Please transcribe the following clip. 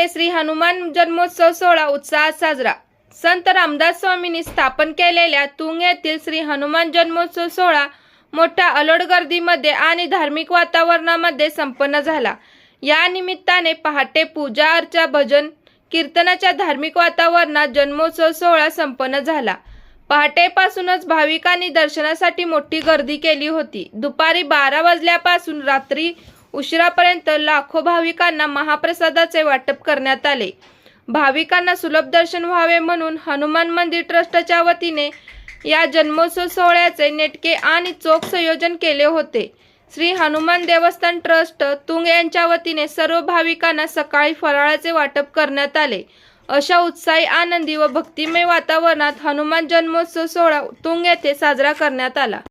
पहाटे श्री हनुमान जन्मोत्सव सोहळा उत्साहात साजरा। संत रामदास स्वामींनी स्थापन केलेल्या तुंग येथील श्री हनुमान जन्मोत्सव सोहळा मोठ्या अलोट गर्दीमध्ये आणि धार्मिक वातावरणामध्ये संपन्न झाला। या निमित्ताने पहाटे पूजा अर्चा भजन कीर्तनाच्या धार्मिक वातावरणात जन्मोत्सव सोहळा संपन्न झाला। पहाटेपासूनच भाविकांनी दर्शनासाठी मोठी गर्दी केली होती। दुपारी 12 वाजल्यापासून रात्री उशिरापर्यंत लाखो भाविकांना महाप्रसादाचे वाटप करण्यात आले। भाविकांना सुलभ दर्शन व्हावे म्हणून हनुमान मंदिर ट्रस्टच्या वतीने या जन्मोत्सव सोहळ्याचे नेटके आणि चोख संयोजन केले होते। श्री हनुमान देवस्थान ट्रस्ट तुंग यांच्या वतीने सर्व भाविकांना सकाळी फराळाचे वाटप करण्यात आले। अशा उत्साही आनंदी व भक्तिमय वातावरणात हनुमान जन्मोत्सव सोहळा तुंग येथे साजरा करण्यात आला।